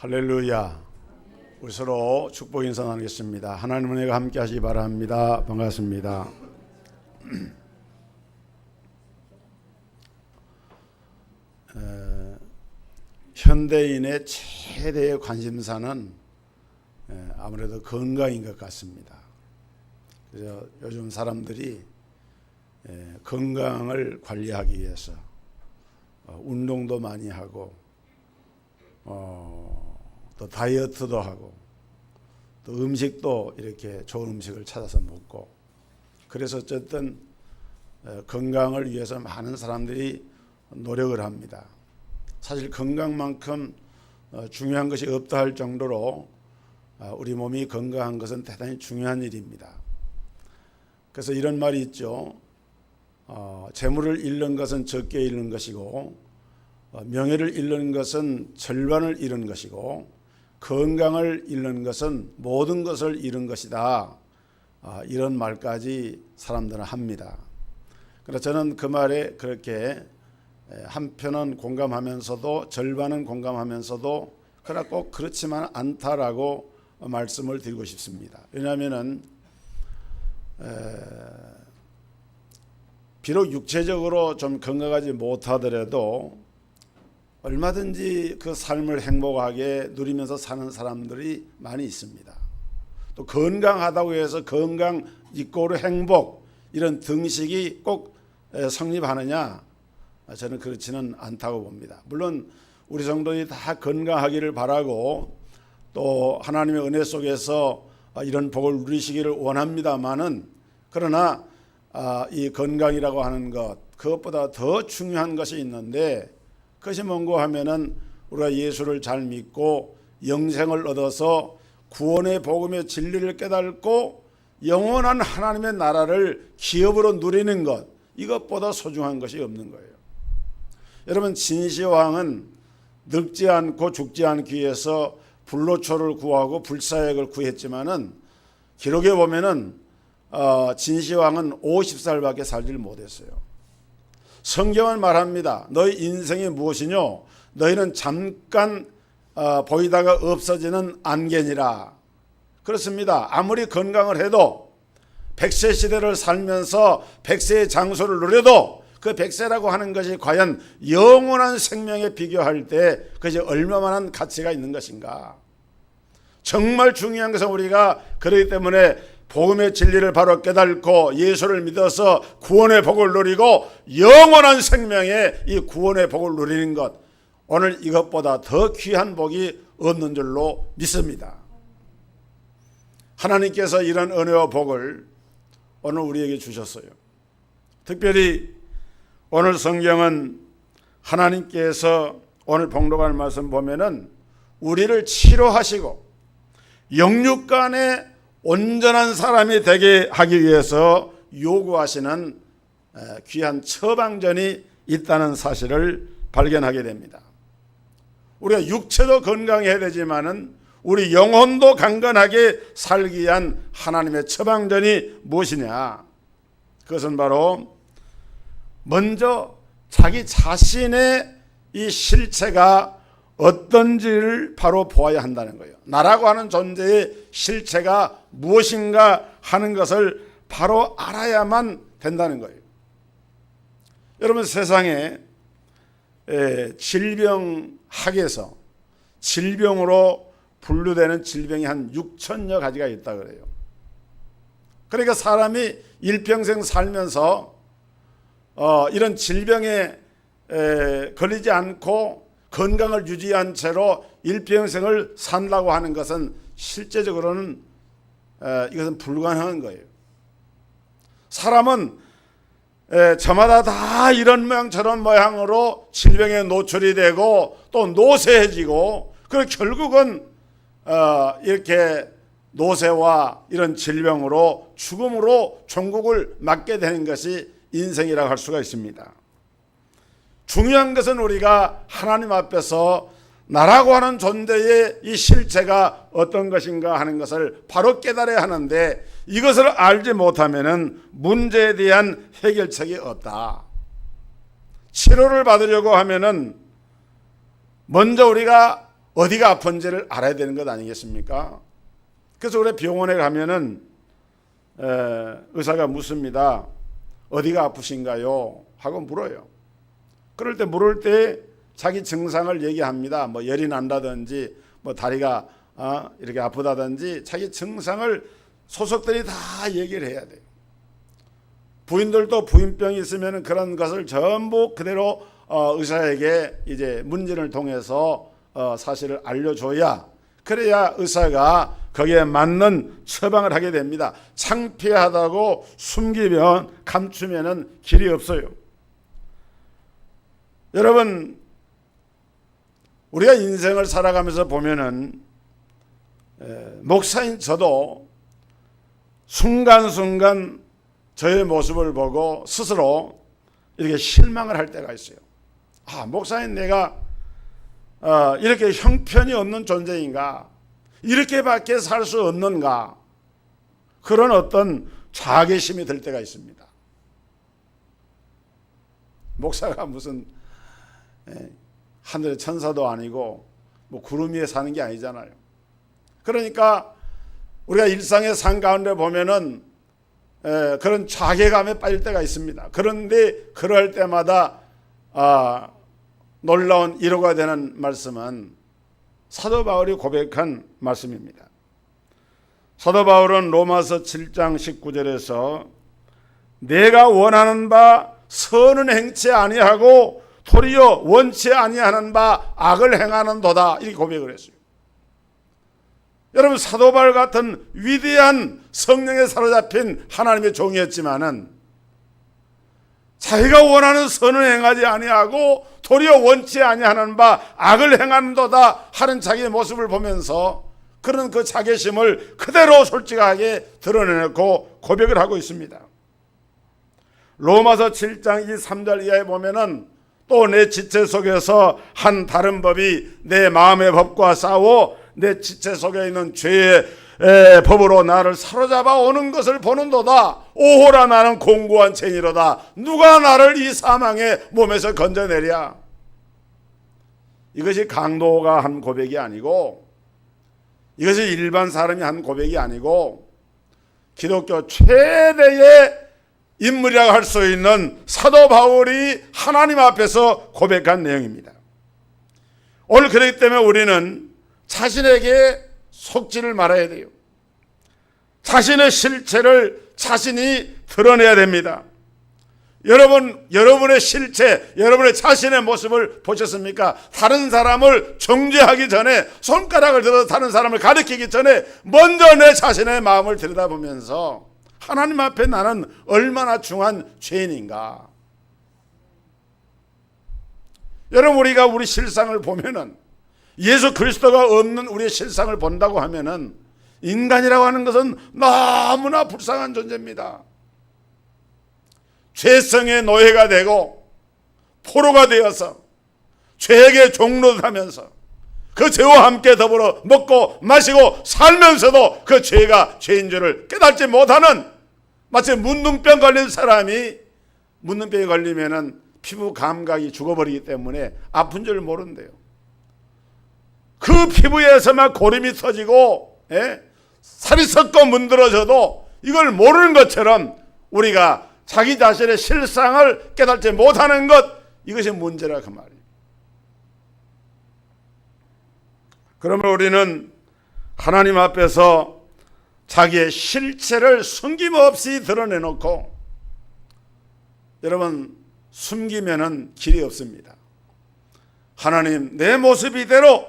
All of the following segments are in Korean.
할렐루야. 우리 서로 축복 인사 나누겠습니다. 하나님 은혜가 함께 하시기 바랍니다. 반갑습니다. 현대인의 최대의 관심사는 아무래도 건강인 것 같습니다. 그래서 요즘 사람들이 건강을 관리하기 위해서 운동도 많이 하고 또 다이어트도 하고 또 음식도 이렇게 좋은 음식을 찾아서 먹고, 그래서 어쨌든 건강을 위해서 많은 사람들이 노력을 합니다. 사실 건강만큼 중요한 것이 없다 할 정도로 우리 몸이 건강한 것은 대단히 중요한 일입니다. 그래서 이런 말이 있죠. 재물을 잃는 것은 적게 잃는 것이고, 명예를 잃는 것은 절반을 잃은 것이고, 건강을 잃는 것은 모든 것을 잃은 것이다. 이런 말까지 사람들은 합니다. 그래서 저는 그 말에 그렇게 한편은 공감하면서도 절반은 공감하면서도 그러나 꼭 그렇지만 않다라고 말씀을 드리고 싶습니다. 왜냐하면은 비록 육체적으로 좀 건강하지 못하더라도 얼마든지 그 삶을 행복하게 누리면서 사는 사람들이 많이 있습니다. 또 건강하다고 해서 건강 이꼬르 행복 이런 등식이 꼭 성립하느냐? 저는 그렇지는 않다고 봅니다. 물론 우리 성도들이 다 건강하기를 바라고 또 하나님의 은혜 속에서 이런 복을 누리시기를 원합니다마는, 그러나 이 건강이라고 하는 것, 그것보다 더 중요한 것이 있는데, 그것이 뭔고 하면은 우리가 예수를 잘 믿고 영생을 얻어서 구원의 복음의 진리를 깨닫고 영원한 하나님의 나라를 기업으로 누리는 것, 이것보다 소중한 것이 없는 거예요. 여러분, 진시황은 늙지 않고 죽지 않기 위해서 불로초를 구하고 불사액을 구했지만은 기록에 보면은 진시황은 50살밖에 살질 못했어요. 성경은 말합니다. 너희 인생이 무엇이뇨? 너희는 잠깐 보이다가 없어지는 안개니라. 그렇습니다. 아무리 건강을 해도 100세 시대를 살면서 100세의 장소를 누려도 그 100세라고 하는 것이 과연 영원한 생명에 비교할 때 그것이 얼마만한 가치가 있는 것인가? 정말 중요한 것은 우리가 그렇기 때문에 복음의 진리를 바로 깨닫고 예수를 믿어서 구원의 복을 누리고 영원한 생명의 이 구원의 복을 누리는 것, 오늘 이것보다 더 귀한 복이 없는 줄로 믿습니다. 하나님께서 이런 은혜와 복을 오늘 우리에게 주셨어요. 특별히 오늘 성경은 하나님께서 오늘 봉독할 말씀 보면은 우리를 치료하시고 영육간에 온전한 사람이 되게 하기 위해서 요구하시는 귀한 처방전이 있다는 사실을 발견하게 됩니다. 우리가 육체도 건강해야 되지만은 우리 영혼도 강건하게 살기 위한 하나님의 처방전이 무엇이냐? 그것은 바로 먼저 자기 자신의 이 실체가 어떤지를 바로 보아야 한다는 거예요. 나라고 하는 존재의 실체가 무엇인가 하는 것을 바로 알아야만 된다는 거예요. 여러분, 세상에 질병학에서 질병으로 분류되는 질병이 한 6천여 가지가 있다 그래요. 그러니까 사람이 일평생 살면서 이런 질병에 걸리지 않고 건강을 유지한 채로 일평생을 산다고 하는 것은 실제적으로는 이것은 불가능한 거예요. 사람은 저마다 다 이런 모양 저런 모양으로 질병에 노출이 되고 또 노쇠해지고, 그리고 결국은 이렇게 노쇠와 이런 질병으로 죽음으로 종국을 맞게 되는 것이 인생이라고 할 수가 있습니다. 중요한 것은 우리가 하나님 앞에서 나라고 하는 존재의 이 실체가 어떤 것인가 하는 것을 바로 깨달아야 하는데, 이것을 알지 못하면은 문제에 대한 해결책이 없다. 치료를 받으려고 하면은 먼저 우리가 어디가 아픈지를 알아야 되는 것 아니겠습니까? 그래서 우리 병원에 가면은 의사가 묻습니다. 어디가 아프신가요? 하고 물어요. 그럴 때 물을 때 자기 증상을 얘기합니다. 뭐 열이 난다든지 뭐 다리가 이렇게 아프다든지 자기 증상을 소속들이 다 얘기를 해야 돼요. 부인들도 부인병이 있으면 그런 것을 전부 그대로 의사에게 이제 문진을 통해서 사실을 알려줘야, 그래야 의사가 거기에 맞는 처방을 하게 됩니다. 창피하다고 숨기면, 감추면은 길이 없어요. 여러분, 우리가 인생을 살아가면서 보면은 목사인 저도 순간순간 저의 모습을 보고 스스로 이렇게 실망을 할 때가 있어요. 목사인 내가 이렇게 형편이 없는 존재인가? 이렇게밖에 살 수 없는가? 그런 어떤 자괴심이 들 때가 있습니다. 목사가 무슨 하늘의 천사도 아니고 뭐 구름 위에 사는 게 아니잖아요. 그러니까 우리가 일상의 삶 가운데 보면은 그런 자괴감에 빠질 때가 있습니다. 그런데 그럴 때마다 놀라운 위로가 되는 말씀은 사도 바울이 고백한 말씀입니다. 사도 바울은 로마서 7장 19절에서 내가 원하는 바 선은 행치 아니하고 도리어 원치 아니하는 바 악을 행하는도다, 이렇게 고백을 했어요. 여러분, 사도 바울 같은 위대한 성령에 사로잡힌 하나님의 종이었지만은 자기가 원하는 선을 행하지 아니하고 도리어 원치 아니하는 바 악을 행하는도다 하는 자기의 모습을 보면서 그런 그 자괴심을 그대로 솔직하게 드러내놓고 고백을 하고 있습니다. 로마서 7장 3절 이하에 보면은 또 내 지체 속에서 한 다른 법이 내 마음의 법과 싸워 내 지체 속에 있는 죄의 법으로 나를 사로잡아 오는 것을 보는도다. 오호라 나는 공고한 죄인이로다. 누가 나를 이 사망의 몸에서 건져내랴. 이것이 강도가 한 고백이 아니고, 이것이 일반 사람이 한 고백이 아니고, 기독교 최대의 인물이라고 할 수 있는 사도 바울이 하나님 앞에서 고백한 내용입니다. 오늘 그렇기 때문에 우리는 자신에게 속지를 말아야 돼요. 자신의 실체를 자신이 드러내야 됩니다. 여러분의 실체, 여러분의 자신의 모습을 보셨습니까? 다른 사람을 정죄하기 전에, 손가락을 들어서 다른 사람을 가리키기 전에 먼저 내 자신의 마음을 들여다보면서 하나님 앞에 나는 얼마나 중한 죄인인가. 여러분, 우리가 우리 실상을 보면은, 예수 그리스도가 없는 우리의 실상을 본다고 하면은 인간이라고 하는 것은 너무나 불쌍한 존재입니다. 죄성의 노예가 되고 포로가 되어서 죄에게 종노릇하면서 그 죄와 함께 더불어 먹고 마시고 살면서도 그 죄가 죄인 줄을 깨닫지 못하는, 마치 문둥병 걸린 사람이 문둥병이 걸리면은 피부 감각이 죽어버리기 때문에 아픈 줄 모른대요. 그 피부에서만 고름이 터지고 살이 섞어 문드러져도 이걸 모르는 것처럼 우리가 자기 자신의 실상을 깨닫지 못하는 것, 이것이 문제라 그 말이에요. 그러면 우리는 하나님 앞에서 자기의 실체를 숨김없이 드러내놓고, 여러분, 숨기면은 길이 없습니다. 하나님, 내 모습 이대로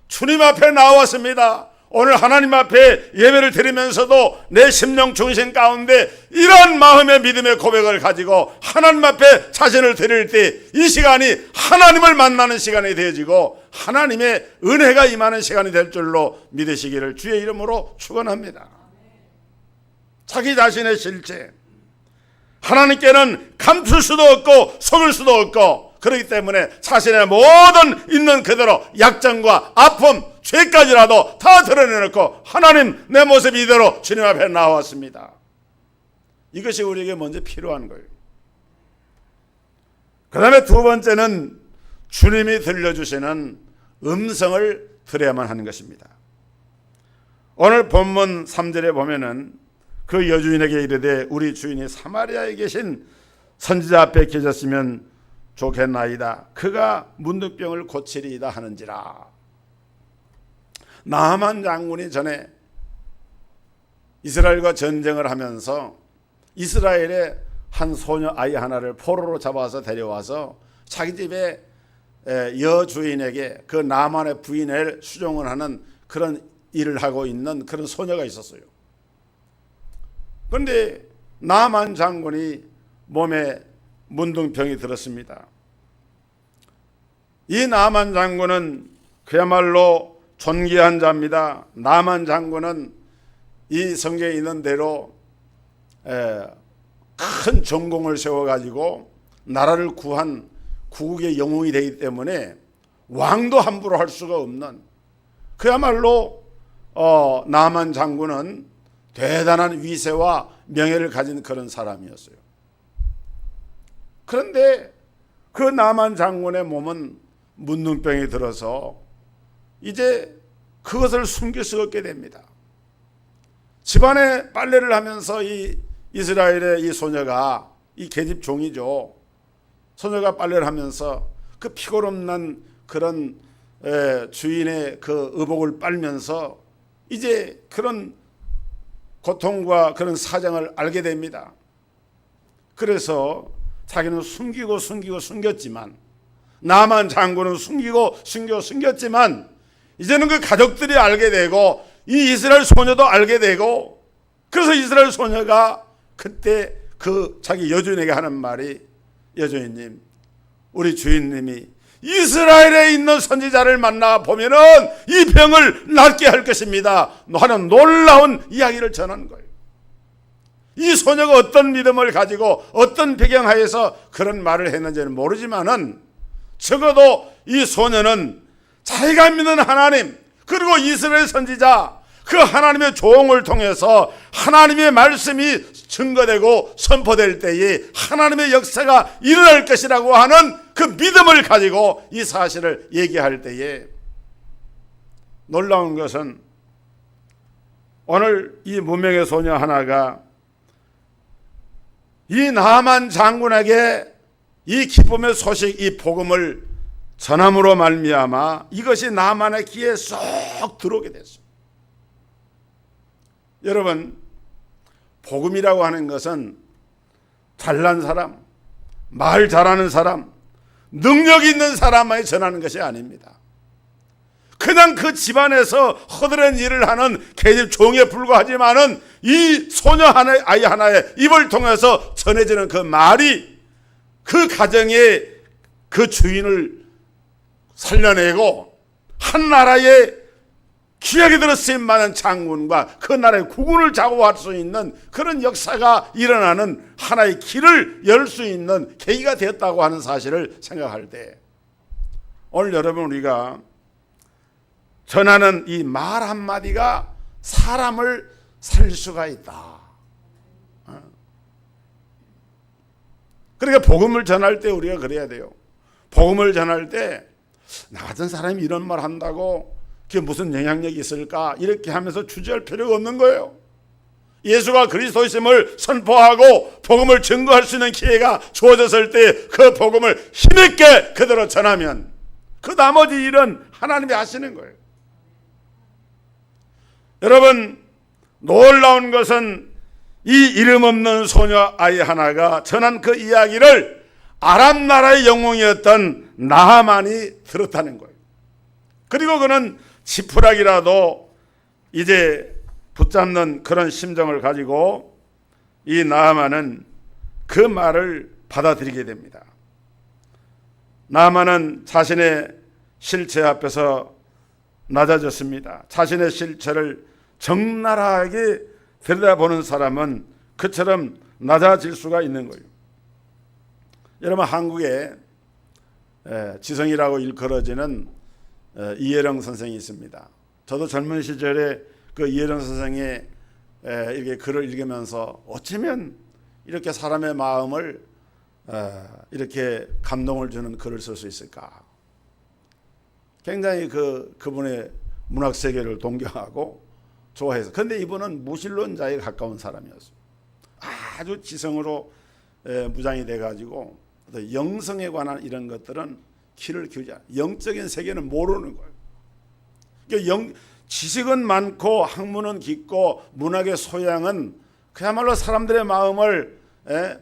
주님 앞에 나왔습니다. 오늘 하나님 앞에 예배를 드리면서도 내 심령 중심 가운데 이런 마음의 믿음의 고백을 가지고 하나님 앞에 자신을 드릴 때 이 시간이 하나님을 만나는 시간이 되어지고 하나님의 은혜가 임하는 시간이 될 줄로 믿으시기를 주의 이름으로 축원합니다. 자기 자신의 실체, 하나님께는 감출 수도 없고 속일 수도 없고, 그렇기 때문에 자신의 모든 있는 그대로 약점과 아픔, 죄까지라도 다 드러내놓고 하나님, 내 모습 이대로 주님 앞에 나왔습니다. 이것이 우리에게 먼저 필요한 거예요. 그 다음에 두 번째는 주님이 들려주시는 음성을 드려야만 하는 것입니다. 오늘 본문 3절에 보면은 그 여주인에게 이르되 우리 주인이 사마리아에 계신 선지자 앞에 계셨으면 좋겠나이다. 그가 문둥병을 고치리이다 하는지라. 나하만 장군이 전에 이스라엘과 전쟁을 하면서 이스라엘의 한 소녀 아이 하나를 포로로 잡아서 데려와서 자기 집에 여주인에게 그 나만의 부인을 수종을 하는 그런 일을 하고 있는 그런 소녀가 있었어요. 그런데 나만 장군이 몸에 문둥병이 들었습니다. 이 나만 장군은 그야말로 존귀한 자입니다. 나만 장군은 이 성경에 있는 대로 큰 전공을 세워가지고 나라를 구한 구국의 영웅이 되기 때문에 왕도 함부로 할 수가 없는, 그야말로 나만 장군은 대단한 위세와 명예를 가진 그런 사람이었어요. 그런데 그 나만 장군의 몸은 문둥병이 들어서 이제 그것을 숨길 수 없게 됩니다. 집안에 빨래를 하면서 이 이스라엘의 이 소녀가, 이 계집 종이죠, 소녀가 빨래를 하면서 그 피골없는 그런 주인의 그 의복을 빨면서 이제 그런 고통과 그런 사정을 알게 됩니다. 그래서 자기는 숨겼지만, 나만 장군은 숨겼지만 이제는 그 가족들이 알게 되고 이 이스라엘 소녀도 알게 되고, 그래서 이스라엘 소녀가 그때 그 자기 여주인에게 하는 말이, 여주인님, 우리 주인님이 이스라엘에 있는 선지자를 만나 보면은 이 병을 낫게 할 것입니다 하는 놀라운 이야기를 전한 거예요. 이 소녀가 어떤 믿음을 가지고 어떤 배경하에서 그런 말을 했는지는 모르지만은 적어도 이 소녀는 자기가 믿는 하나님, 그리고 이스라엘 선지자, 그 하나님의 종을 통해서 하나님의 말씀이 증거되고 선포될 때에 하나님의 역사가 일어날 것이라고 하는 그 믿음을 가지고 이 사실을 얘기할 때에, 놀라운 것은 오늘 이 무명의 소녀 하나가 이 나만 장군에게 이 기쁨의 소식, 이 복음을 전함으로 말미암아 이것이 나만의 귀에 쏙 들어오게 됐어요. 여러분, 복음이라고 하는 것은 잘난 사람, 말 잘하는 사람, 능력 있는 사람만이 전하는 것이 아닙니다. 그냥 그 집안에서 허드렛 일을 하는 계집 종에 불과하지만은 이 소녀 하나의, 아이 하나의 입을 통해서 전해지는 그 말이 그 가정의 그 주인을 살려내고 한 나라의 귀하게 들어 쓰임받은 장군과 그 나라의 국군을 좌우할 수 있는 그런 역사가 일어나는 하나의 길을 열 수 있는 계기가 되었다고 하는 사실을 생각할 때, 오늘 여러분 우리가 전하는 이 말 한마디가 사람을 살릴 수가 있다. 그러니까 복음을 전할 때 우리가 그래야 돼요. 복음을 전할 때 나 같은 사람이 이런 말 한다고 그게 무슨 영향력이 있을까 이렇게 하면서 주저할 필요가 없는 거예요. 예수가 그리스도이심을 선포하고 복음을 증거할 수 있는 기회가 주어졌을 때 그 복음을 힘있게 그대로 전하면 그 나머지 일은 하나님이 하시는 거예요. 여러분, 놀라운 것은 이 이름 없는 소녀 아이 하나가 전한 그 이야기를 아람 나라의 영웅이었던 나하만이 들었다는 거예요. 그리고 그는 지푸라기라도 이제 붙잡는 그런 심정을 가지고 이 나하만은 그 말을 받아들이게 됩니다. 나하만은 자신의 실체 앞에서 낮아졌습니다. 자신의 실체를 적나라하게 들여다보는 사람은 그처럼 낮아질 수가 있는 거예요. 여러분, 한국에 지성이라고 일컬어지는 이혜령 선생이 있습니다. 저도 젊은 시절에 그 이혜령 선생의 이렇게 글을 읽으면서 어쩌면 이렇게 사람의 마음을 이렇게 감동을 주는 글을 쓸 수 있을까? 굉장히 그분의 문학 세계를 동경하고 좋아해서. 그런데 이분은 무신론자에 가까운 사람이었어요. 아주 지성으로 무장이 돼가지고 영성에 관한 이런 것들은 귀를 기울이지 않아요. 영적인 세계는 모르는 거예요. 그러니까 지식은 많고 학문은 깊고 문학의 소양은 그야말로 사람들의 마음을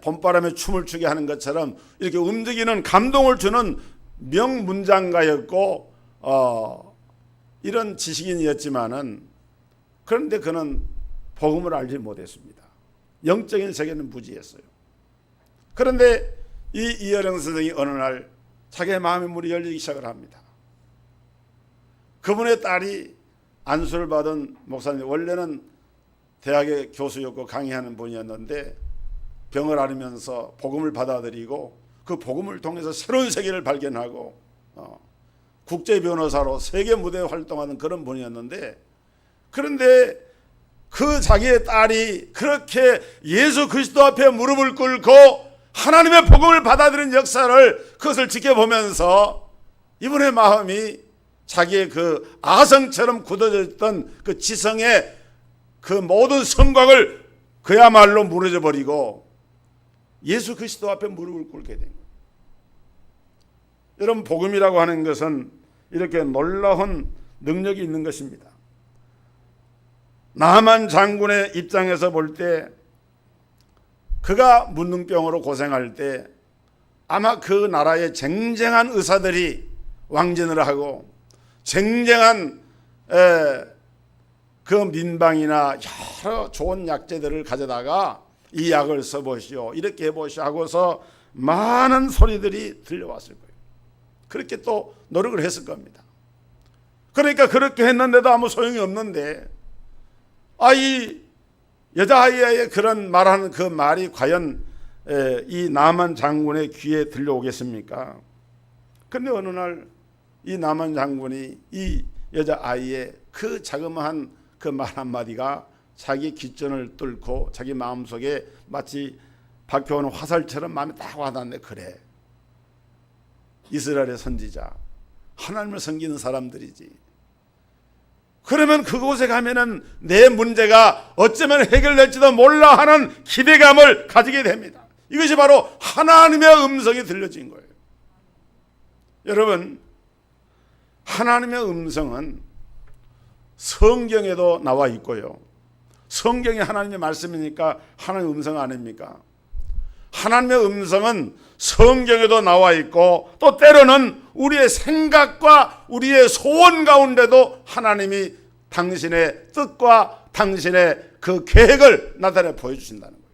봄바람에 춤을 추게 하는 것처럼 이렇게 움직이는 감동을 주는 명문장가였고 이런 지식인이었지만은 그런데 그는 복음을 알지 못했습니다. 영적인 세계는 무지했어요. 그런데 이 이어령 선생이 어느 날 자기의 마음의 문이 열리기 시작을 합니다. 그분의 딸이 안수를 받은 목사님, 원래는 대학의 교수였고 강의하는 분이었는데 병을 앓으면서 복음을 받아들이고 그 복음을 통해서 새로운 세계를 발견하고 국제 변호사로 세계 무대에 활동하는 그런 분이었는데, 그런데 그 자기의 딸이 그렇게 예수 그리스도 앞에 무릎을 꿇고 하나님의 복음을 받아들인 역사를, 그것을 지켜보면서 이분의 마음이 자기의 그 아성처럼 굳어져 있던 그 지성의 그 모든 성곽을 그야말로 무너져 버리고 예수 그리스도 앞에 무릎을 꿇게 된 거예요. 여러분, 복음이라고 하는 것은 이렇게 놀라운 능력이 있는 것입니다. 나만 장군의 입장에서 볼 때 그가 문둥병으로 고생할 때 아마 그 나라의 쟁쟁한 의사들이 왕진을 하고 쟁쟁한 그 민방이나 여러 좋은 약재들을 가져다가 이 약을 써보시오, 이렇게 해보시오 하고서 많은 소리들이 들려왔을 거예요. 그렇게 또 노력을 했을 겁니다. 그러니까 그렇게 했는데도 아무 소용이 없는데 이 여자아이의 그런 말하는 그 말이 과연 이 나만 장군의 귀에 들려오겠습니까? 그런데 어느 날 이 나만 장군이 이 여자아이의 그 자그마한 그 말 한마디가 자기 귓전을 뚫고 자기 마음속에 마치 박혀오는 화살처럼 마음에 딱 와닿네. 그래, 이스라엘의 선지자, 하나님을 섬기는 사람들이지. 그러면 그곳에 가면은 내 문제가 어쩌면 해결될지도 몰라 하는 기대감을 가지게 됩니다. 이것이 바로 하나님의 음성이 들려진 거예요. 여러분, 하나님의 음성은 성경에도 나와 있고요. 성경이 하나님의 말씀이니까 하나님의 음성 아닙니까? 하나님의 음성은 성경에도 나와 있고 또 때로는 우리의 생각과 우리의 소원 가운데도 하나님이 당신의 뜻과 당신의 그 계획을 나타내 보여주신다는 거예요.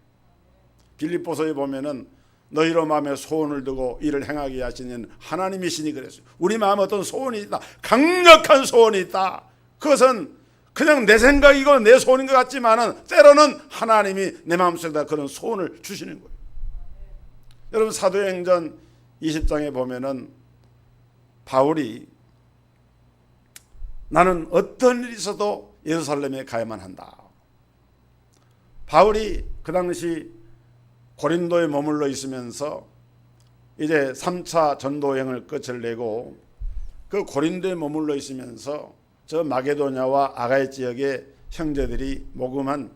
빌립보서에 보면은 너희로 마음에 소원을 두고 이를 행하게 하시는 하나님이시니 그랬어요. 우리 마음에 어떤 소원이 있다, 강력한 소원이 있다. 그것은 그냥 내 생각이고 내 소원인 것 같지만은 때로는 하나님이 내 마음속에다 그런 소원을 주시는 거예요. 여러분, 사도행전 20장에 보면은 바울이 나는 어떤 일이 있어도 예루살렘에 가야만 한다. 바울이 그 당시 고린도에 머물러 있으면서 이제 3차 전도여행을 끝을 내고 그 고린도에 머물러 있으면서 저 마게도냐와 아가야 지역의 형제들이 모금한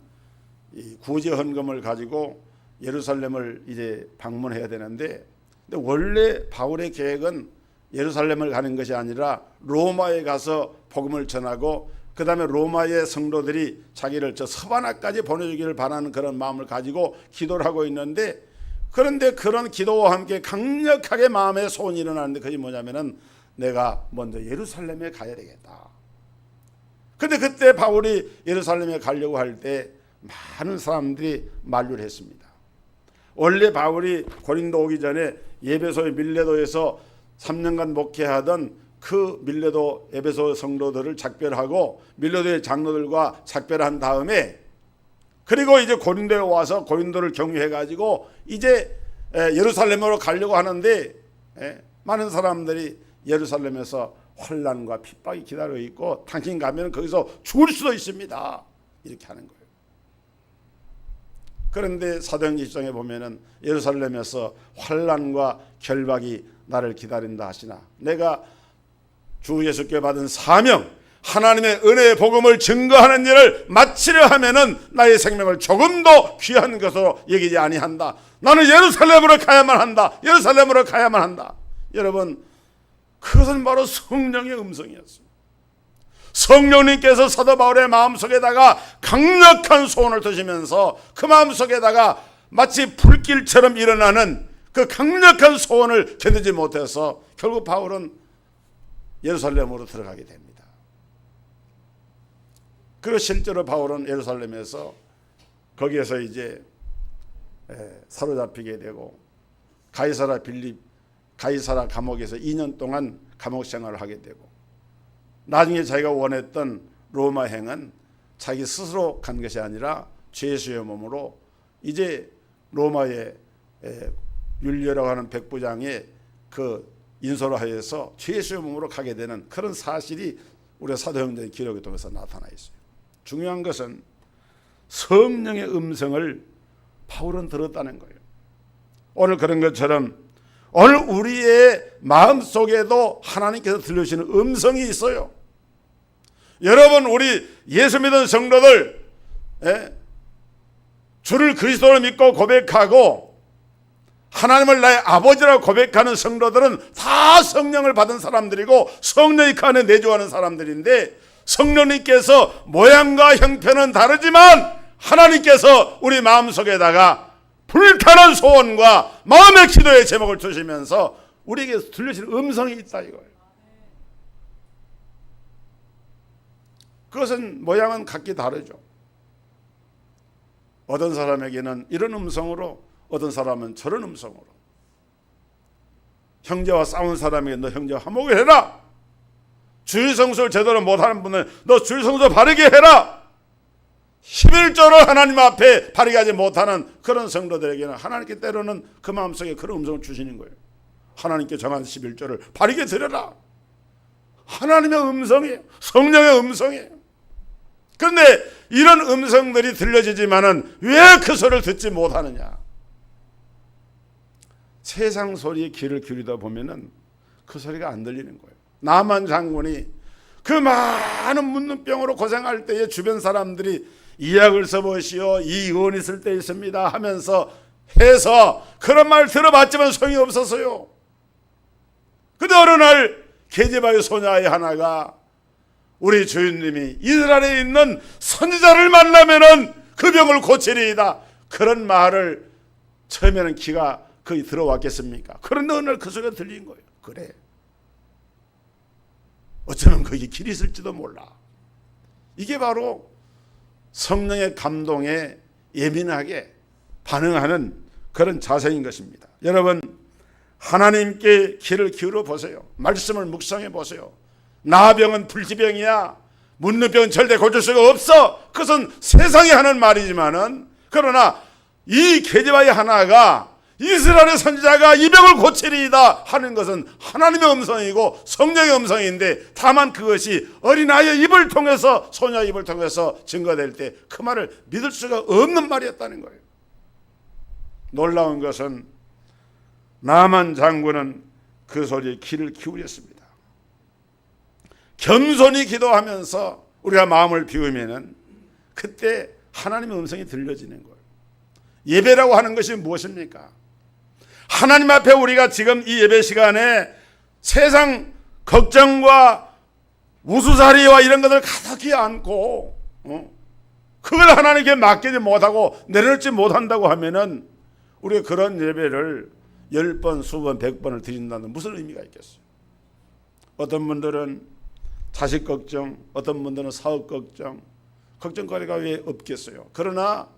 이 구제 헌금을 가지고 예루살렘을 이제 방문해야 되는데, 근데 원래 바울의 계획은 예루살렘을 가는 것이 아니라 로마에 가서 복음을 전하고 그 다음에 로마의 성도들이 자기를 저 서바나까지 보내주기를 바라는 그런 마음을 가지고 기도를 하고 있는데, 그런데 그런 기도와 함께 강력하게 마음의 소원이 일어나는데 그게 뭐냐면은 내가 먼저 예루살렘에 가야 되겠다. 근데 그때 바울이 예루살렘에 가려고 할 때 많은 사람들이 만류를 했습니다. 원래 바울이 고린도 오기 전에 에베소의 밀레도에서 3년간 목회하던 그 밀레도 에베소 성도들을 작별하고 밀레도의 장로들과 작별한 다음에 그리고 이제 고린도에 와서 고린도를 경유해가지고 이제 예루살렘으로 가려고 하는데 많은 사람들이 예루살렘에서 환난과 핍박이 기다리고 있고 당신 가면 거기서 죽을 수도 있습니다. 이렇게 하는 거예요. 그런데 사도행전 20장에 보면은 예루살렘에서 환난과 결박이 나를 기다린다 하시나 내가 주 예수께 받은 사명, 하나님의 은혜의 복음을 증거하는 일을 마치려 하면은 나의 생명을 조금 더 귀한 것으로 여기지 아니한다. 나는 예루살렘으로 가야만 한다. 예루살렘으로 가야만 한다. 여러분, 그것은 바로 성령의 음성이었습니다. 성령님께서 사도 바울의 마음속에다가 강력한 소원을 두시면서 그 마음속에다가 마치 불길처럼 일어나는 그 강력한 소원을 견디지 못해서 결국 바울은 예루살렘으로 들어가게 됩니다. 그리고 실제로 바울은 예루살렘에서 거기에서 이제 사로잡히게 되고 가이사라 감옥에서 2년 동안 감옥 생활을 하게 되고, 나중에 자기가 원했던 로마행은 자기 스스로 간 것이 아니라 죄수의 몸으로 이제 로마의 율리오라고 하는 백부장의 그 인솔을 하여서 죄수의 몸으로 가게 되는 그런 사실이 우리 사도행전의 기록을 통해서 나타나 있어요. 중요한 것은 성령의 음성을 바울은 들었다는 거예요. 오늘 그런 것처럼 오늘 우리의 마음속에도 하나님께서 들려주시는 음성이 있어요. 여러분, 우리 예수 믿은 성도들, 주를 그리스도로 믿고 고백하고 하나님을 나의 아버지라고 고백하는 성도들은 다 성령을 받은 사람들이고 성령이 그 안에 내주하는 사람들인데, 성령님께서 모양과 형편은 다르지만 하나님께서 우리 마음속에다가 불타는 소원과 마음의 기도의 제목을 주시면서 우리에게 들려주는 음성이 있다 이거예요. 그것은 모양은 각기 다르죠. 어떤 사람에게는 이런 음성으로, 어떤 사람은 저런 음성으로. 형제와 싸운 사람에게 너 형제와 화목을 해라. 주일 성수를 제대로 못하는 분은 너 주일 성수 바르게 해라. 11조를 하나님 앞에 바르게 하지 못하는 그런 성도들에게는 하나님께 때로는 그 마음속에 그런 음성을 주시는 거예요. 하나님께 정한 11조를 바르게 드려라. 하나님의 음성이에요. 성령의 음성이에요. 그런데 이런 음성들이 들려지지만은 왜 그 소리를 듣지 못하느냐? 세상 소리에 귀를 기울이다 보면은 그 소리가 안 들리는 거예요. 나만 장군이 그 많은 묻는 병으로 고생할 때에 주변 사람들이 이 약을 써보시오, 이 의원이 쓸 때 있습니다 하면서 해서 그런 말 들어봤지만 소용이 없었어요. 근데 어느 날 게제바의 소녀아이 하나가 우리 주인님이 이스라엘에 있는 선지자를 만나면은 그 병을 고치리이다, 그런 말을 처음에는 귀가 거의 들어왔겠습니까? 그런데 어느 날 그 소리가 들린 거예요. 그래, 어쩌면 거기 길이 있을지도 몰라. 이게 바로 성령의 감동에 예민하게 반응하는 그런 자세인 것입니다. 여러분, 하나님께 귀를 기울여 보세요. 말씀을 묵상해 보세요. 나병은 불치병이야, 묻는 병은 절대 고칠 수가 없어. 그것은 세상이 하는 말이지만은, 그러나 이 게제바의 하나가 이스라엘의 선지자가 이 병을 고치리이다 하는 것은 하나님의 음성이고 성령의 음성인데, 다만 그것이 어린아이의 입을 통해서, 소녀의 입을 통해서 증거될 때 그 말을 믿을 수가 없는 말이었다는 거예요. 놀라운 것은 나만 장군은 그 소리에 귀를 기울였습니다. 겸손히 기도하면서 우리가 마음을 비우면은 그때 하나님의 음성이 들려지는 거예요. 예배라고 하는 것이 무엇입니까? 하나님 앞에 우리가 지금 이 예배 시간에 세상 걱정과 우수사리와 이런 것을 가득히 안고 그걸 하나님께 맡기지 못하고 내려놓지 못한다고 하면은 우리가 그런 예배를 10번, 수번, 100번을 드린다는 무슨 의미가 있겠어요? 어떤 분들은 자식 걱정, 어떤 분들은 사업 걱정, 걱정거리가 왜 없겠어요? 그러나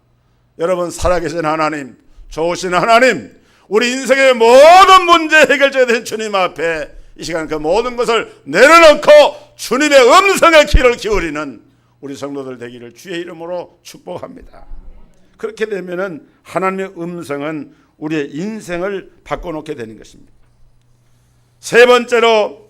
여러분, 살아계신 하나님, 좋으신 하나님, 우리 인생의 모든 문제 해결자가 된 주님 앞에 이 시간 그 모든 것을 내려놓고 주님의 음성에 귀를 기울이는 우리 성도들 되기를 주의 이름으로 축복합니다. 그렇게 되면은 하나님의 음성은 우리의 인생을 바꿔놓게 되는 것입니다. 세 번째로,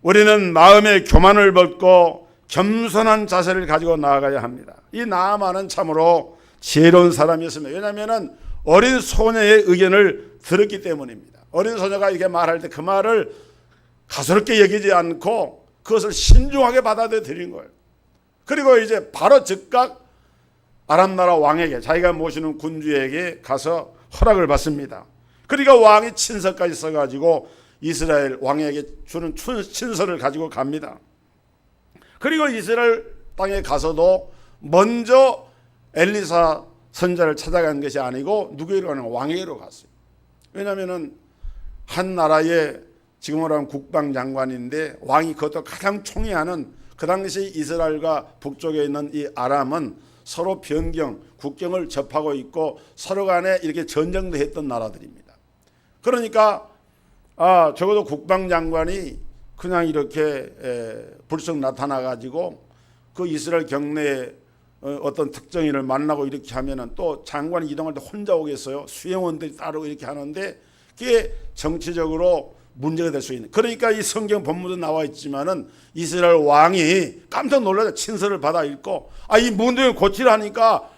우리는 마음의 교만을 벗고 겸손한 자세를 가지고 나아가야 합니다. 이 나아만은 참으로 지혜로운 사람이었습니다. 왜냐하면 어린 소녀의 의견을 들었기 때문입니다. 어린 소녀가 이렇게 말할 때 그 말을 가소롭게 여기지 않고 그것을 신중하게 받아들인 거예요. 그리고 이제 바로 즉각 아람 나라 왕에게, 자기가 모시는 군주에게 가서 허락을 받습니다. 그러니까 왕이 친서까지 써가지고 이스라엘 왕에게 주는 친서를 가지고 갑니다. 그리고 이스라엘 땅에 가서도 먼저 엘리사 선자를 찾아간 것이 아니고 누구에게로 가는 왕에게로 갔어요. 왜냐하면 한 나라의 지금으로 하면 국방장관인데 왕이 그것도 가장 총애하는, 그 당시 이스라엘과 북쪽에 있는 이 아람은 서로 국경을 접하고 있고 서로 간에 이렇게 전쟁도 했던 나라들입니다. 그러니까 적어도 국방장관이 그냥 이렇게 불쑥 나타나 가지고 그 이스라엘 경내에 어떤 특정인을 만나고 이렇게 하면은 또 장관이 이동할 때 혼자 오겠어요? 수행원들이 따르고 이렇게 하는데 그게 정치적으로 문제가 될 수 있는. 그러니까 이 성경 본문도 나와 있지만은 이스라엘 왕이 깜짝 놀라서 친서를 받아 읽고 이 문둥이 고치라니까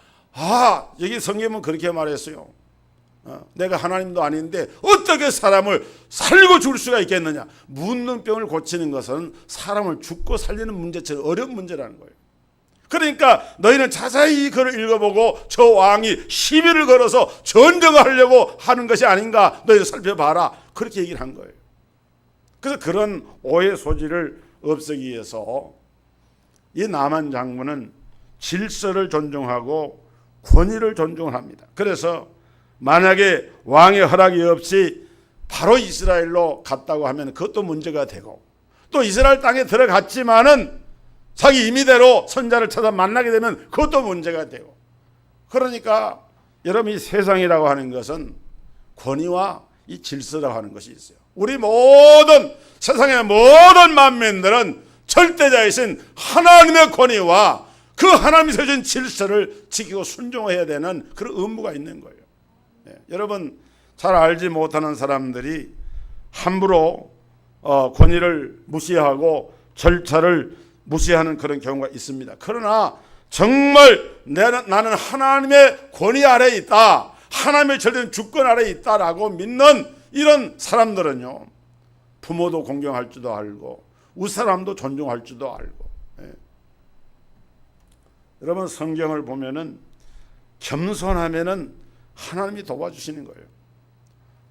여기 성경은 그렇게 말했어요. 내가 하나님도 아닌데 어떻게 사람을 살리고 죽을 수가 있겠느냐. 문둥병을 고치는 것은 사람을 죽고 살리는 문제처럼 어려운 문제라는 거예요. 그러니까 너희는 자세히 그걸 읽어보고 저 왕이 시비를 걸어서 전쟁을 하려고 하는 것이 아닌가 너희들 살펴봐라. 그렇게 얘기를 한 거예요. 그래서 그런 오해 소지를 없애기 위해서 이 나만 장군은 질서를 존중하고 권위를 존중합니다. 그래서 만약에 왕의 허락이 없이 바로 이스라엘로 갔다고 하면 그것도 문제가 되고, 또 이스라엘 땅에 들어갔지만은 자기 임의대로 선자를 찾아 만나게 되면 그것도 문제가 되고. 그러니까 여러분, 이 세상이라고 하는 것은 권위와 이 질서라고 하는 것이 있어요. 우리 모든 세상의 모든 만민들은 절대자이신 하나님의 권위와 그 하나님이 세우신 질서를 지키고 순종해야 되는 그런 의무가 있는 거예요. 여러분, 잘 알지 못하는 사람들이 함부로 권위를 무시하고 절차를 무시하는 그런 경우가 있습니다. 그러나 정말 나는 하나님의 권위 아래에 있다, 하나님의 절대적인 주권 아래에 있다라고 믿는 이런 사람들은요, 부모도 공경할 줄도 알고 윗사람도 존중할 줄도 알고. 여러분, 성경을 보면은 겸손하면은 하나님이 도와주시는 거예요.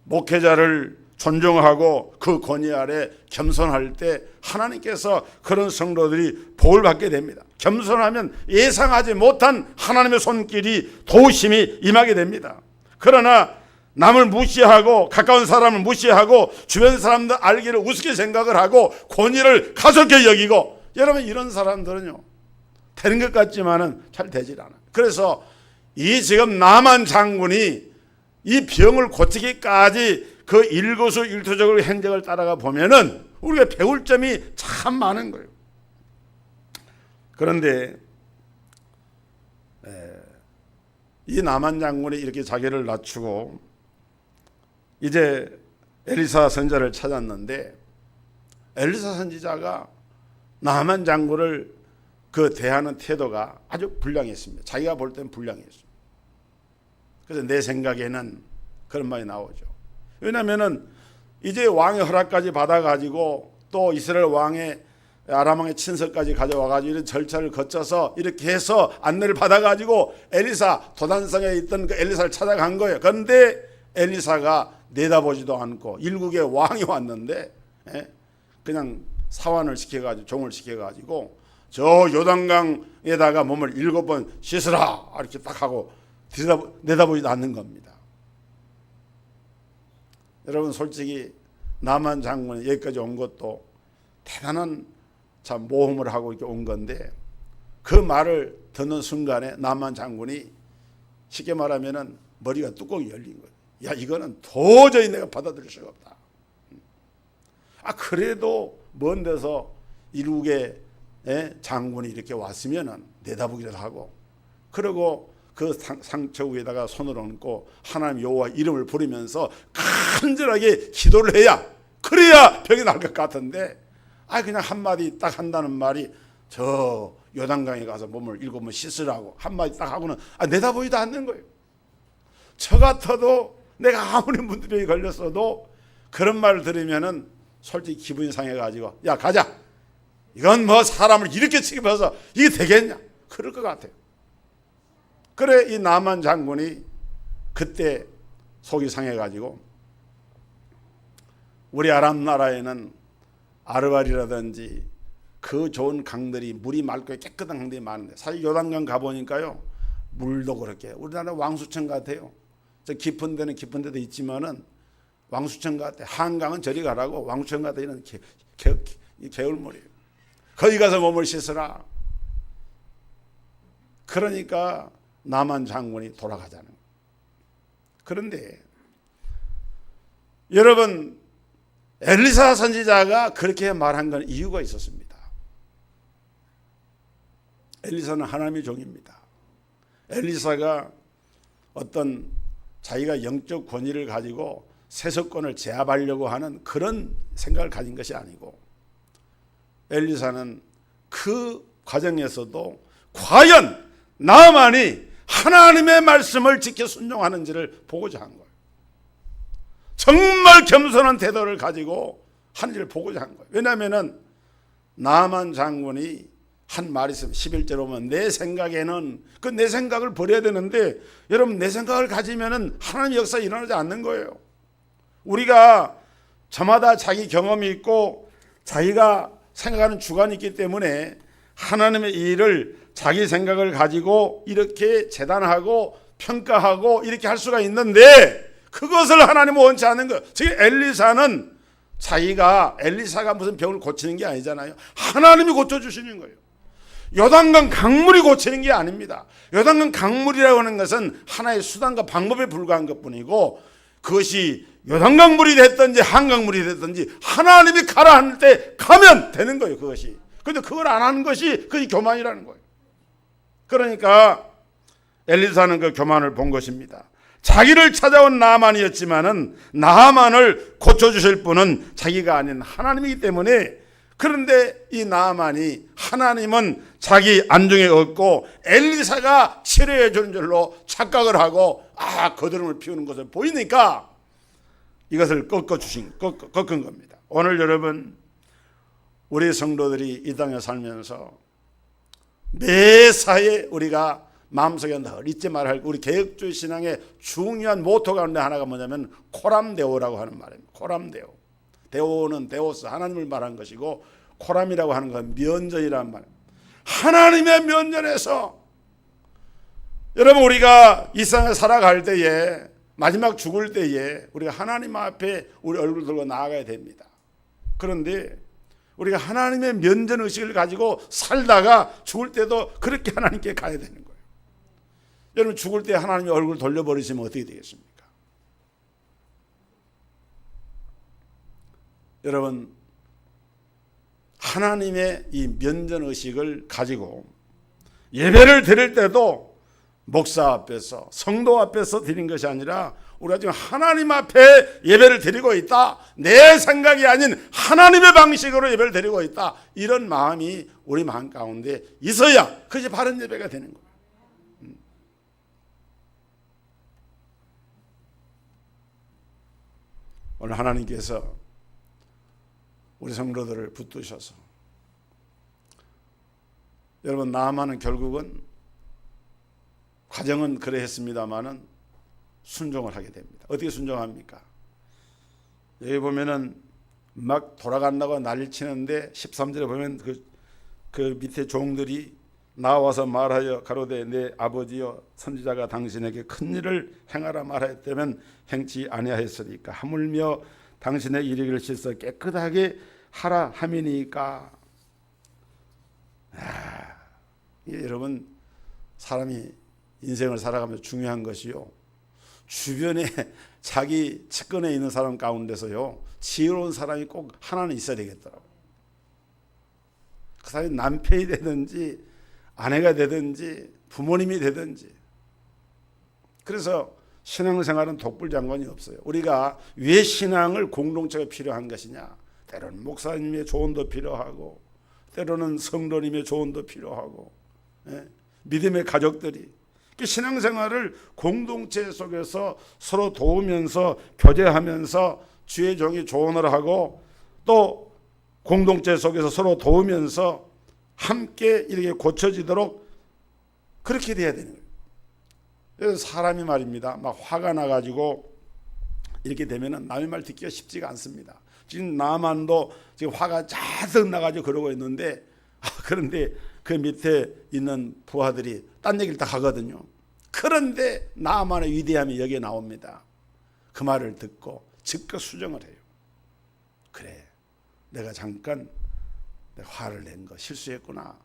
목회자를 존중하고 그 권위 아래 겸손할 때 하나님께서 그런 성도들이 복을 받게 됩니다. 겸손하면 예상하지 못한 하나님의 손길이 도우심이 임하게 됩니다. 그러나 남을 무시하고 가까운 사람을 무시하고 주변 사람들 알기를 우습게 생각을 하고 권위를 가볍게 여기고, 여러분, 이런 사람들은요 되는 것 같지만은 잘 되질 않아요. 그래서 이 지금 나만 장군이 이 병을 고치기까지 그 일거수일투족의 행적을 따라가 보면은 우리가 배울 점이 참 많은 거예요. 그런데 이 나만 장군이 이렇게 자기를 낮추고 이제 엘리사 선지자를 찾았는데, 엘리사 선지자가 나만 장군을 그 대하는 태도가 아주 불량했습니다. 자기가 볼 때는 불량했어요. 그래서 내 생각에는 그런 말이 나오죠. 왜냐하면은 이제 왕의 허락까지 받아가지고 또 이스라엘 왕의 아람 왕의 친서까지 가져와가지고 이런 절차를 거쳐서 이렇게 해서 안내를 받아가지고 엘리사 도단성에 있던 그 엘리사를 찾아간 거예요. 그런데 엘리사가 내다보지도 않고 일국의 왕이 왔는데 그냥 사환을 시켜가지고 종을 시켜가지고 저 요단강에다가 몸을 7번 씻으라 이렇게 딱 하고 내다보지도 않는 겁니다. 여러분, 솔직히 나만 장군이 여기까지 온 것도 대단한 참 모험을 하고 이렇게 온 건데, 그 말을 듣는 순간에 나만 장군이 쉽게 말하면은 머리가 뚜껑이 열린 거예요. 야, 이거는 도저히 내가 받아들일 수가 없다. 그래도 먼 데서 일국의 장군이 이렇게 왔으면은 내다보기라도 하고, 그리고 그 상처 위에다가 손을 얹고 하나님 여호와 이름을 부르면서 간절하게 기도를 해야, 그래야 병이 날 것 같은데, 그냥 한마디 딱 한다는 말이 저 요단강에 가서 몸을 7번 씻으라고 한마디 딱 하고는 내다보지도 않는 거예요. 저 같아도 내가 아무리 문두병이 걸렸어도 그런 말을 들으면은 솔직히 기분이 상해가지고 야, 가자, 이건 뭐 사람을 이렇게 취급해서 이게 되겠냐? 그럴 것 같아요. 그래 이 나만 장군이 그때 속이 상해가지고 우리 아람 나라에는 아르발이라든지 그 좋은 강들이 물이 맑고 깨끗한 강들이 많은데 사실 요단강 가보니까요 물도 그렇게 우리나라 왕수천 같아요. 저 깊은 데는 깊은 데도 있지만은 왕수천 같아. 한강은 저리 가라고 왕수천 같아. 이런 개울물이에요. 거기 가서 몸을 씻으라. 그러니까 나만 장군이 돌아가자는 거예요. 그런데 여러분 엘리사 선지자가 그렇게 말한 건 이유가 있었습니다. 엘리사는 하나님의 종입니다. 엘리사가 어떤 자기가 영적 권위를 가지고 세속권을 제압하려고 하는 그런 생각을 가진 것이 아니고 엘리사는 그 과정에서도 과연 나만이 하나님의 말씀을 지켜 순종하는지를 보고자 한 거예요. 정말 겸손한 태도를 가지고 하는지를 보고자 한 거예요. 왜냐하면 나만 장군이 한 말이 있으면 11절에 보면 내 생각에는 그 내 생각을 버려야 되는데 여러분 내 생각을 가지면은 하나님의 역사가 일어나지 않는 거예요. 우리가 저마다 자기 경험이 있고 자기가 생각하는 주관이 있기 때문에 하나님의 일을 자기 생각을 가지고 이렇게 재단하고 평가하고 이렇게 할 수가 있는데 그것을 하나님은 원치 않는 거예요. 지금 엘리사는 엘리사가 무슨 병을 고치는 게 아니잖아요. 하나님이 고쳐주시는 거예요. 요단강 강물이 고치는 게 아닙니다. 요단강 강물이라고 하는 것은 하나의 수단과 방법에 불과한 것뿐이고 그것이 요단강물이 됐든지 한강물이 됐든지 하나님이 가라 할 때 가면 되는 거예요. 그것이. 그런데 그걸 안 하는 것이 그게 교만이라는 거예요. 그러니까 엘리사는 그 교만을 본 것입니다. 자기를 찾아온 나만이었지만은 나만을 고쳐주실 분은 자기가 아닌 하나님이기 때문에 그런데 이 나만이 하나님은 자기 안중에 얻고 엘리사가 치료해 주는 줄로 착각을 하고 거드름을 피우는 것을 보이니까 이것을 꺾은 겁니다. 오늘 여러분 우리 성도들이 이 땅에 살면서 매사에 우리가 마음속에 늘 잊지 말아야 할 우리 개혁주의 신앙의 중요한 모토 가운데 하나가 뭐냐면 코람데오라고 하는 말입니다. 코람데오. 데오는 데오스 하나님을 말한 것이고 코람이라고 하는 건 면전이란 말입니다. 하나님의 면전에서 여러분 우리가 이 세상에 살아갈 때에 마지막 죽을 때에 우리가 하나님 앞에 우리 얼굴 들고 나아가야 됩니다. 그런데 우리가 하나님의 면전 의식을 가지고 살다가 죽을 때도 그렇게 하나님께 가야 되는 거예요. 여러분 죽을 때 하나님의 얼굴 돌려버리시면 어떻게 되겠습니까? 여러분 하나님의 이 면전의식을 가지고 예배를 드릴 때도 목사 앞에서 성도 앞에서 드린 것이 아니라 우리가 지금 하나님 앞에 예배를 드리고 있다. 내 생각이 아닌 하나님의 방식으로 예배를 드리고 있다. 이런 마음이 우리 마음 가운데 있어야 그것이 바른 예배가 되는 거예요. 오늘 하나님께서 우리 성도들을 붙드셔서 여러분 나아만은 결국은 과정은 그래 했습니다마는 순종을 하게 됩니다. 어떻게 순종합니까? 여기 보면은 막 돌아간다고 난리 치는데 13절에 보면 그 밑에 종들이 나와서 말하여 가로되 내 아버지여 선지자가 당신에게 큰 일을 행하라 말하였다면 행치 아니하였으리까 하물며 당신의 이르기를 씻어 깨끗하게 하라 함이니까. 여러분 사람이 인생을 살아가면서 중요한 것이요 주변에 자기 측근에 있는 사람 가운데서요 지혜로운 사람이 꼭 하나는 있어야 되겠더라고요. 그 사람이 남편이 되든지 아내가 되든지 부모님이 되든지. 그래서 신앙생활은 독불장관이 없어요. 우리가 왜 신앙을 공동체가 필요한 것이냐? 때로는 목사님의 조언도 필요하고 때로는 성도님의 조언도 필요하고 믿음의 가족들이 신앙생활을 공동체 속에서 서로 도우면서 교제하면서 주의 종이 조언을 하고 또 공동체 속에서 서로 도우면서 함께 이렇게 고쳐지도록 그렇게 돼야 되는 거예요. 그래서 사람이 말입니다, 막 화가 나가지고 이렇게 되면은 남의 말 듣기가 쉽지가 않습니다. 지금 나만도 지금 화가 자석 나가지고 그러고 있는데, 그런데 그 밑에 있는 부하들이 딴 얘기를 다 하거든요. 그런데 나만의 위대함이 여기에 나옵니다. 그 말을 듣고 즉각 수정을 해요. 그래, 내가 잠깐 화를 낸 거 실수했구나.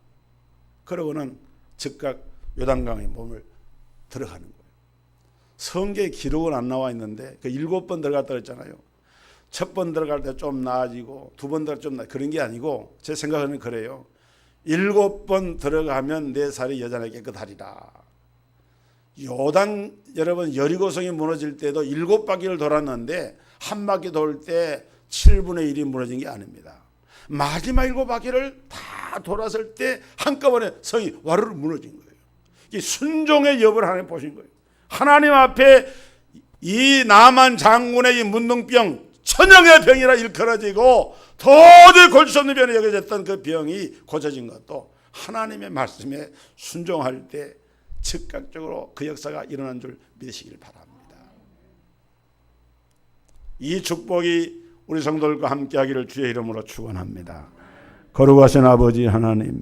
그러고는 즉각 요단강에 몸을 들어가는 거예요. 성경에 기록은 안 나와 있는데 그 7번 들어갔다 그랬잖아요. 첫 번 들어갈 때 좀 나아지고 두 번 들어갈 때 좀 그런 게 아니고, 제 생각은 그래요. 7번 들어가면 내 살이 여전하게 깨끗하리라. 요단, 여러분, 여리고성이 무너질 때도 7바퀴를 돌았는데 한 바퀴 돌 때 7분의 1이 무너진 게 아닙니다. 마지막 7바퀴를 다 돌았을 때 한꺼번에 성이 와르르 무너진 거예요. 이 순종의 여부를 하나님 보신 거예요. 하나님 앞에 이 나만 장군의 이 문둥병, 천형의 병이라 일컬어지고 도저히 고칠 수 없는 병이 여겨졌던 그 병이 고쳐진 것도 하나님의 말씀에 순종할 때 즉각적으로 그 역사가 일어난 줄 믿으시길 바랍니다. 이 축복이 우리 성도들과 함께하기를 주의 이름으로 축원합니다. 거룩하신 아버지 하나님,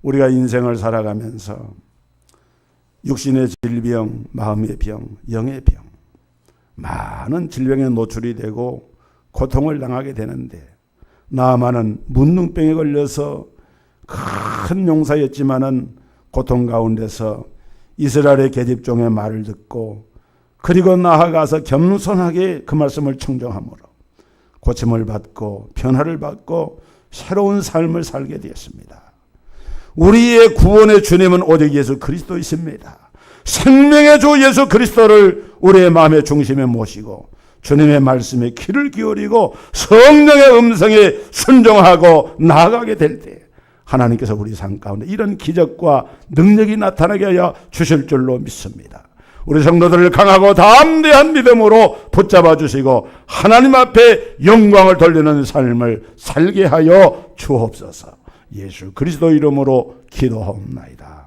우리가 인생을 살아가면서 육신의 질병, 마음의 병, 영의 병, 많은 질병에 노출이 되고 고통을 당하게 되는데, 나만은 문둥병에 걸려서 큰 용사였지만은 고통 가운데서 이스라엘의 계집종의 말을 듣고, 그리고 나아가서 겸손하게 그 말씀을 청정함으로 고침을 받고 변화를 받고 새로운 삶을 살게 되었습니다. 우리의 구원의 주님은 오직 예수 그리스도이십니다. 생명의 주 예수 그리스도를 우리의 마음의 중심에 모시고 주님의 말씀에 귀를 기울이고 성령의 음성에 순종하고 나아가게 될 때 하나님께서 우리 삶 가운데 이런 기적과 능력이 나타나게 하여 주실 줄로 믿습니다. 우리 성도들을 강하고 담대한 믿음으로 붙잡아 주시고 하나님 앞에 영광을 돌리는 삶을 살게 하여 주옵소서. 예수 그리스도 이름으로 기도하옵나이다.